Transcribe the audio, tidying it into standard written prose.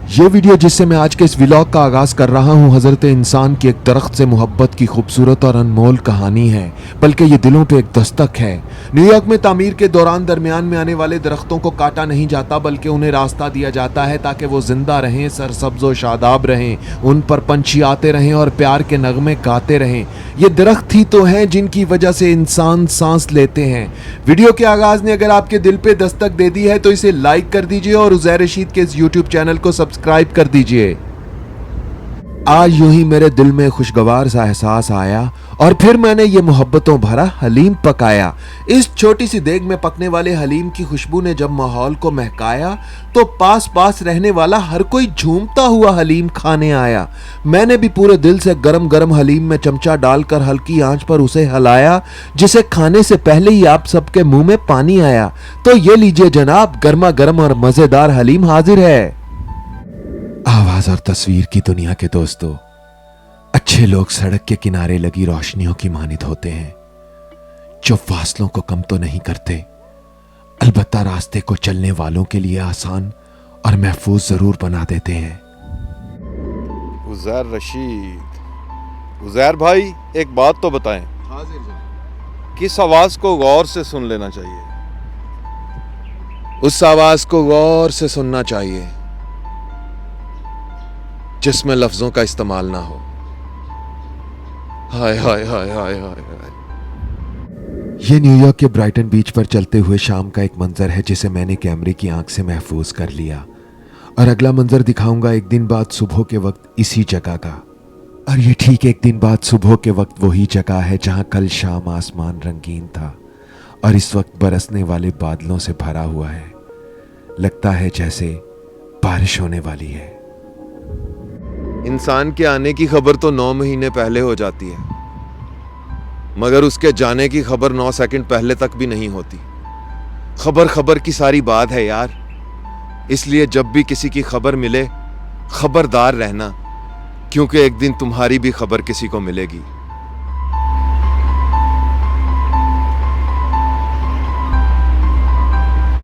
ये वीडियो जिससे मैं आज के इस व्लॉग का आगाज कर रहा हूँ हजरत इंसान की एक दरख्त से मोहब्बत की खूबसूरत और अनमोल कहानी है, बल्कि ये दिलों पे एक दस्तक है। न्यूयॉर्क में तामीर के दौरान दरमियान में आने वाले दरख्तों को काटा नहीं जाता, बल्कि उन्हें रास्ता दिया जाता है ताकि वो जिंदा रहें, सरसब्ज व शादाब रहें, उन पर पंछी आते रहें और प्यार के नगमे गाते रहें। ये दरख्त ही तो हैं जिनकी वजह से इंसान सांस लेते हैं। वीडियो के आगाज ने अगर आपके दिल पे दस्तक दे दी है तो इसे लाइक कर दीजिए और उज़ैर रशीद के इस यूट्यूब चैनल को सब्सक्राइब कर दीजिए। आज यूं ही मेरे दिल में खुशगवार सा एहसास आया और फिर मैंने ये मोहब्बतों भरा हलीम पकाया। इस छोटी सी देग में पकने वाले हलीम की खुशबू ने जब माहौल को महकाया तो पास पास रहने वाला हर कोई झूमता हुआ हलीम खाने आया। मैंने भी पूरे दिल से गरम गरम हलीम में चमचा डालकर हल्की आंच पर उसे हलाया, जिसे खाने से पहले ही आप सबके मुंह में पानी आया। तो ये लीजिए जनाब, गर्मा गर्म और मजेदार हलीम हाजिर है। आवाज और तस्वीर की दुनिया के दोस्तों, अच्छे लोग सड़क के किनारे लगी रोशनियों की मानित होते हैं, जो फासलों को कम तो नहीं करते, अलबत्ता रास्ते को चलने वालों के लिए आसान और महफूज जरूर बना देते हैं। उज़ैर रशीद, उज़ैर भाई एक बात तो बताएं, किस आवाज को गौर से सुन लेना चाहिए? उस आवाज को गौर से सुनना चाहिए जिसमें लफ्जों का इस्तेमाल ना हो। हाय हाय हाय हाय हाय हाय। ये न्यूयॉर्क के ब्राइटन बीच पर चलते हुए शाम का एक मंजर है जिसे मैंने कैमरे की आंख से महफूज कर लिया, और अगला मंजर दिखाऊंगा एक दिन बाद सुबह के वक्त इसी जगह का। और ये ठीक एक दिन बाद सुबह के वक्त वही जगह है जहां कल शाम आसमान रंगीन था और इस वक्त बरसने वाले बादलों से भरा हुआ है। लगता है जैसे बारिश होने वाली है। इंसान के आने की खबर तो 9 महीने पहले हो जाती है, मगर उसके जाने की खबर 9 सेकंड पहले तक भी नहीं होती। खबर खबर की सारी बात है यार, इसलिए जब भी किसी की खबर मिले खबरदार रहना, क्योंकि एक दिन तुम्हारी भी खबर किसी को मिलेगी।